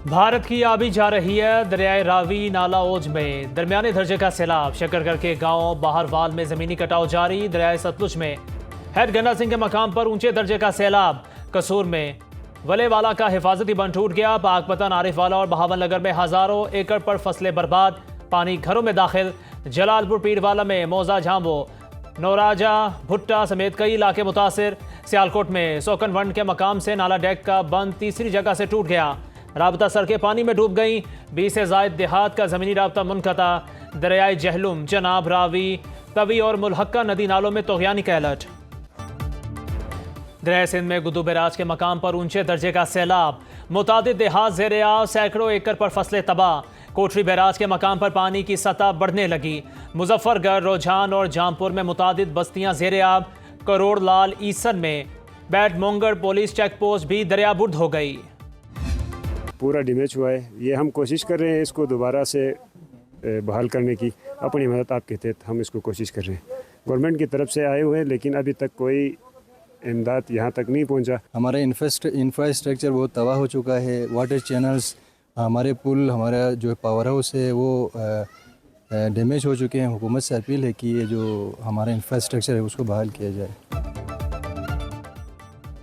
भारत की आबी जा रही है। दरियाए रावी नाला ओज में दरमियाने दर्जे का सैलाब। शकरगढ़ के गांव बाहरवाल में जमीनी कटाव जारी। दरियाए सतलुज में हैद गन्ना सिंह के मकाम पर ऊंचे दर्जे का सैलाब। कसूर में वलेवाला का हिफाजती बंद टूट गया। पाकपतन आरिफवाला और बहावन नगर में हजारों एकड़ पर फसलें बर्बाद। पानी घरों में दाखिल। जलालपुर पीरवाला में मौजा झांबो नौराजा भुट्टा समेत कई इलाके मुतासिर। सियालकोट में सोकनवंड के मकाम से नाला डेक का बंद तीसरी जगह से टूट गया। राबता सड़कें पानी में डूब गईं। 20 से जायद देहात का जमीनी राबता मुनक़ता। दरियाए जहलुम, चनाब, रावी, तवी और मुलहक्का नदी नालों में तोग़यानी का अलर्ट। दरियाए सिंध में गुद्दू बैराज के मकाम पर ऊंचे दर्जे का सैलाब। मुतादिद देहात ज़ेर-ए-आब, सैकड़ों एकड़ पर फसलें तबाह। कोटरी बैराज के मकाम पर पानी की सतह बढ़ने लगी। मुजफ्फरगढ़, रोजान और जामपुर में मुतादिद बस्तियां ज़ेर-ए-आब। करोड़ लाल ईसन में बैट मोंगड़ पुलिस चेक पोस्ट भी दरियाबुर्द हो गई। पूरा डैमेज हुआ है। ये हम कोशिश कर रहे हैं इसको दोबारा से बहाल करने की। अपनी मदद आपके तहत हम इसको कोशिश कर रहे हैं। गवर्नमेंट की तरफ से आए हुए हैं लेकिन अभी तक कोई इमदाद यहाँ तक नहीं पहुँचा। हमारा इंफ्रास्ट्रक्चर बहुत तबाह हो चुका है। वाटर चैनल्स, हमारे पुल, हमारा जो पावर हाउस है वो डैमेज हो चुके हैं। हुकूमत से अपील है कि ये जो हमारा इंफ्रास्ट्रक्चर है उसको बहाल किया जाए।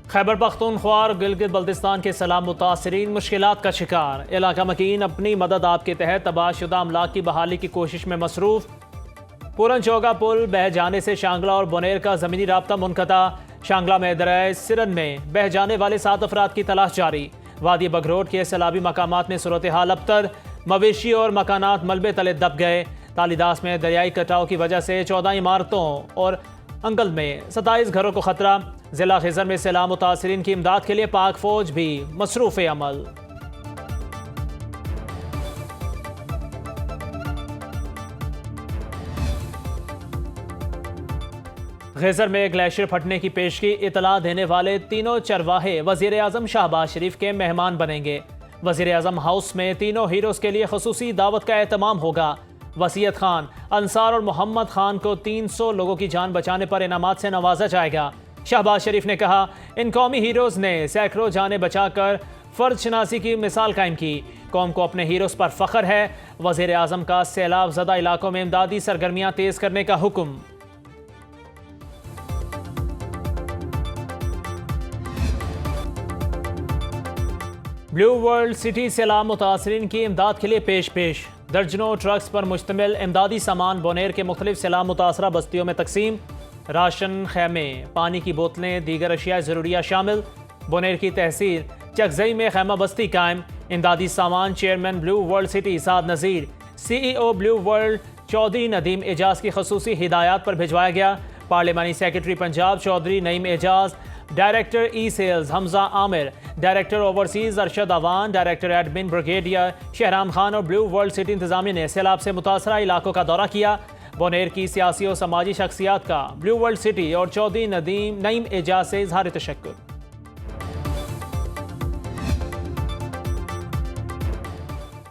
खैबर पख्तूनख्वा और गिलगित बल्तिस्तान के सैलाब मुतासरीन मुश्किलात का शिकार। इलाका मकीन अपनी मदद आपके तहत तबाहशुदा अमलाक की बहाली की कोशिश में मसरूफ। पूरन चौगा पुल बह जाने से शांगला और बोनेर का ज़मीनी राब्ता मुनक़ता। शांगला में दरियाए सिरन में बह जाने वाले 7 अफराद की तलाश जारी। वादी बगरोट के सैलाबी मकामात में सूरत हाल अबतर। मवेशी और मकानात मलबे तले दब गए। तालीदास में दरियाई कटाव की वजह से 14 इमारतों और अंगल में 27 घरों को खतरा। जिला खिजर में सैलाब मुतासरीन की इमदाद के लिए पाक फौज भी मसरूफ़ अमल। खिजर में ग्लेशियर फटने की पेशगी इतला देने वाले तीनों चरवाहे वज़ीर आज़म शहबाज शरीफ के मेहमान बनेंगे। वज़ीर आज़म हाउस में तीनों हीरोज़ के लिए खसूसी दावत का एहतमाम होगा। वसीयत खान, अंसार और मोहम्मद खान को 300 लोगों की जान बचाने पर इनामात से नवाजा जाएगा। शहबाज शरीफ ने कहा, इन कौमी हीरोज़ ने सैकड़ों जानें बचाकर फ़र्ज शनासी की मिसाल कायम की। कौम को अपने हीरोज़ पर फ़ख्र है। वज़ीर आज़म का सैलाब ज़दा इलाकों में इमदादी सरगर्मियाँ तेज़ करने का हुक्म। ब्लू वर्ल्ड सिटी सैलाब मुतासरीन की इमदाद के लिए पेश। दर्जनों ट्रक्स पर मुश्तमिल इमदादी सामान बोनेर के मुख्तलिफ सैलाब मुतासरा बस्तियों में तकसीम। राशन, खैमे, पानी की बोतलें, दीगर अशिया ज़रूरिया शामिल। बोनेर की तहसील चकजई में खैमा बस्ती कायम। इमदादी सामान chairman Blue World City Saad Nazir, CEO Blue World Chaudhry Nadeem Ejaz की खसूसी हिदायत पर भिजवाया गया। पार्लिमानी secretary Punjab Chaudhry Naeem Ejaz, director e sales Hamza Aamir, director overseas Arshad Awan, director admin brigadier Shahram Khan और ब्लू वर्ल्ड सिटी इंतजामिया ने सैलाब से मुतासरा इलाकों का दौरा किया। बोनेर की सियासी और समाजी शख्सियात का ब्लू वर्ल्ड सिटी और चौधरी नईम एजाज से इजहार तशक्कुर।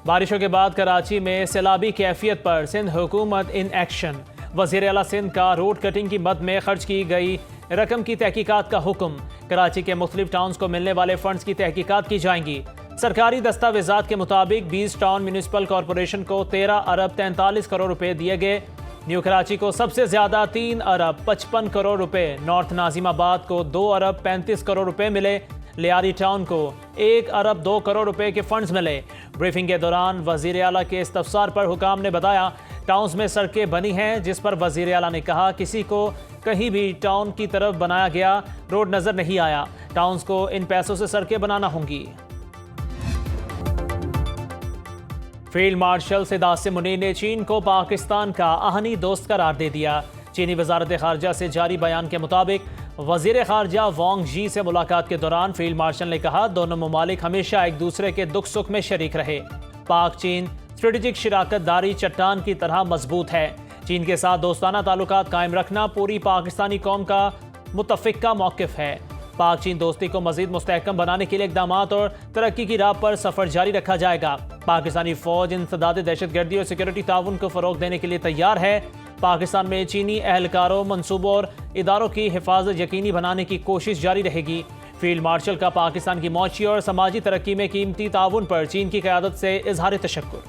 बारिशों के बाद कराची में सैलाबी कैफियत पर सिंध हुकूमत इन एक्शन। वज़ीर आला सिंध का रोड कटिंग की मद में खर्च की गई रकम की तहकीकात का हुक्म। कराची के मुख्तलिफ टाउन्स को मिलने वाले फंड्स की तहकीकात की जाएंगी। सरकारी दस्तावेजात के मुताबिक 20 टाउन म्यूनिसिपल कॉरपोरेशन को 13 अरब 43 करोड़ रुपए दिए गए। न्यू कराची को सबसे ज्यादा 3 अरब 55 करोड़ रुपए, नॉर्थ नाजिमाबाद को 2 अरब 35 करोड़ रुपए मिले। लियारी टाउन को 1 अरब 2 करोड़ रुपए के फंड्स मिले। ब्रीफिंग के दौरान वज़ीर आला के इस्तफसार पर हुकाम ने बताया, टाउन्स में सड़कें बनी हैं जिस पर वज़ीर आला ने कहा किसी को कहीं भी टाउन की तरफ बनाया गया रोड नजर नहीं आया। टाउन्स को इन पैसों से सड़कें बनाना होंगी। फील्ड मार्शल सिदात मुनीर ने चीन को पाकिस्तान का आहनी दोस्त करार दे दिया। चीनी वजारत खारजा से जारी बयान के मुताबिक वजीर खारजा वांग जी से मुलाकात के दौरान फील्ड मार्शल ने कहा, दोनों ममालिक हमेशा एक दूसरे के दुख सुख में शरीक रहे। पाक चीन स्ट्रेटेजिक शराकत दारी चट्टान की तरह मजबूत है। चीन के साथ दोस्ताना ताल्लुकात कायम रखना पूरी पाकिस्तानी कौम का मुतफ़िका मौक़िफ़ है। पाक चीन दोस्ती को मज़ीद मुस्तहकम बनाने के लिए इक़दामात और तरक्की की राह पर सफ़र जारी रखा जाएगा। पाकिस्तानी फ़ौज इंसदाद दहशतगर्दी और सिक्योरिटी ताउन को फ़रोग़ देने के लिए तैयार है। पाकिस्तान में चीनी एहलकारों, मनसूबों और इदारों की हिफाजत यकीनी बनाने की कोशिश जारी रहेगी। फील्ड मार्शल का पाकिस्तान की मौची और समाजी तरक्की में कीमती ताउन पर चीन की क़यादत से इजहार तशक्कुर।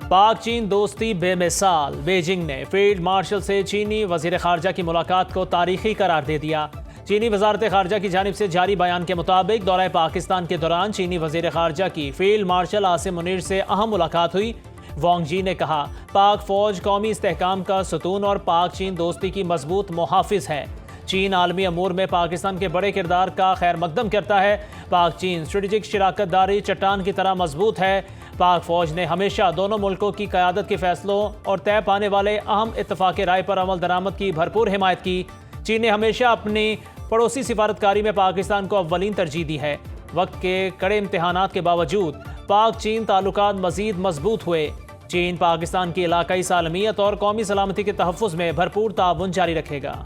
पाक चीन दोस्ती बेमिसाल। बीजिंग ने फील्ड मार्शल से चीनी वजीर खारजा की मुलाकात को तारीखी करार दे दिया। चीनी वजारत खारजा की जानिब से जारी बयान के मुताबिक दौरा पाकिस्तान के दौरान चीनी वजीर खारजा की फील्ड मार्शल आसिम मुनीर से अहम मुलाकात हुई। वांग जी ने कहा, पाक फौज कौमी इस्तेहकाम का सतून और पाक चीन दोस्ती की मजबूत मुहाफिज है। चीन आलमी अमूर में पाकिस्तान के बड़े किरदार का खैर मकदम करता है। पाक चीन स्ट्रेटेजिक शराकत दारी चट्टान की तरह मजबूत है। पाक फौज ने हमेशा दोनों मुल्कों की क़यादत के फैसलों और तय पाने वाले अहम इत्तफाक़ राय पर अमल दरामद की भरपूर हिमायत की। चीन ने हमेशा अपनी पड़ोसी सिफारतकारी में पाकिस्तान को अव्वलीन तरजीह दी है। वक्त के कड़े इम्तहानात के बावजूद पाक चीन ताल्लुकात मजीद मजबूत हुए। चीन पाकिस्तान की इलाकाई सालमियत और कौमी सलामती के तहफ़्फ़ुज़ में भरपूर ताउन जारी रखेगा।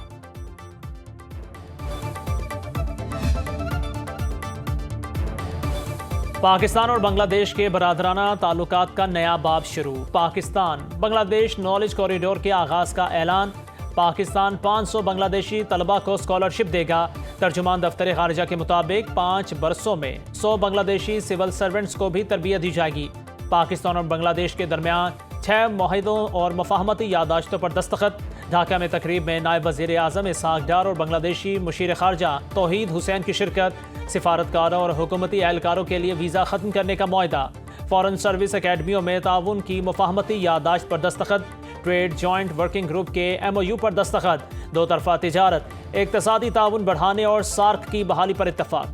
पाकिस्तान और बांग्लादेश के बरादराना ताल्लुकात का नया बाब शुरू। पाकिस्तान बांग्लादेश नॉलेज कॉरिडोर के आगाज़ का ऐलान। पाकिस्तान 500 बांग्लादेशी तलबा को स्कॉलरशिप देगा। तर्जुमान दफ्तर खारजा के मुताबिक 5 बरसों में 100 बांग्लादेशी सिविल सर्वेंट्स को भी तरबियत दी जाएगी। पाकिस्तान और बांग्लादेश के दरमियान 6 मुआहिदों और मुफाहमती यादाश्तों पर दस्तखत। ढाका में तकरीब में नायब वज़ीर आज़म इसहाक डार और बांग्लादेशी मुशीर खारजा तौहीद हुसैन की शिरकत। सिफारतकारों और हुकूमती एहलकारों के लिए वीज़ा ख़त्म करने का मुआहदा। फॉरेन सर्विस अकेडमियों में ताउन की मुफाहमती यादाश्त पर दस्तखत। ट्रेड जॉइंट वर्किंग ग्रुप के MOU पर दस्तखत। दो तरफा तिजारत, इक़्तिसादी ताउन बढ़ाने और सार्क की बहाली पर इत्तफाक।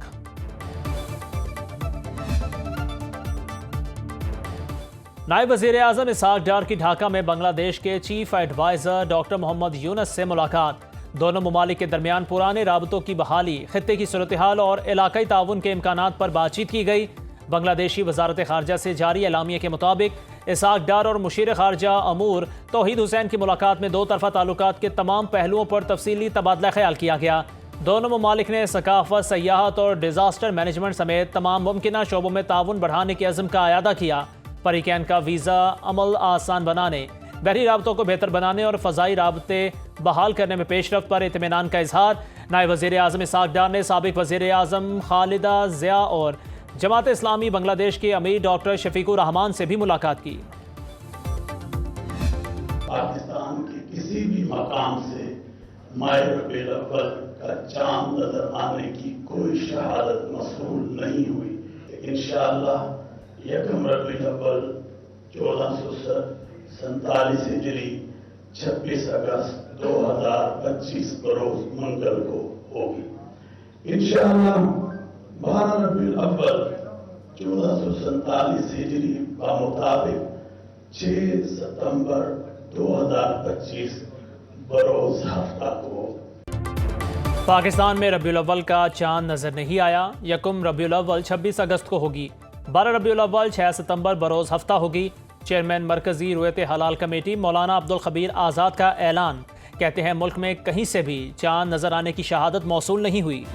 नायब वज़ीर आज़म इसहाक डार की ढाका में बांग्लादेश के chief adviser doctor Mohammad Yunus से मुलाकात। दोनों ममालिक के दरमियान पुराने राबतों की बहाली, खित्ते की सूरत हाल और इलाकाई ताउन के इम्कानात पर बातचीत की गई। बांग्लादेशी वजारत खारजा से जारी एलामिया के मुताबिक इसहाक डार और मुशीर खारजा अमूर तौहीद हुसैन की मुलाकात में दो तरफा ताल्लुकात के तमाम पहलुओं पर तफसीली तबादला ख्याल किया गया। दोनों ममालिक ने सकाफत, सयाहत और डिजास्टर मैनेजमेंट समेत तमाम मुमकिन शोबों में ताउन बढ़ाने के अज़्म का अयादा किया। परिकैन का वीज़ा अमल आसान बनाने, बहरी राबतों को बेहतर बनाने और फ़ज़ाई राबते बहाल करने में पेशरफ्त पर इत्मीनान का इजहार। नायब वज़ीर आज़म इसहाक डार ने साबिक़ वज़ीर आज़म खालिदा ज़िया और जमात इस्लामी बांग्लादेश के अमीर डॉक्टर शफीकुर रहमान से भी मुलाकात की। पाकिस्तान के किसी भी मकाम से माह रबीउल अव्वल का चांद नजर आने की कोई शहादत मसरूल नहीं हुई। इंशाअल्लाह यकम रबीउल अव्वल 1447 हिजरी 26 अगस्त 2025 बरोज मंगल को होगी। इंशाअल्लाह 12 रबीउल अव्वल 1447 हिजरी का मुताबिक 6 सितंबर 2025 बरोज हफ्ता को। पाकिस्तान में रबीउल अव्वल का चांद नजर नहीं आया। यकम रबीउल अव्वल 26 अगस्त को होगी। 12 रबीउल अव्वल 6 सितंबर बरोज हफ्ता होगी। चेयरमैन मरकजी रुयत हलाल कमेटी मौलाना अब्दुल खबीर आज़ाद का ऐलान। कहते हैं मुल्क में कहीं से भी चांद नजर आने की शहादत मौसूल नहीं हुई।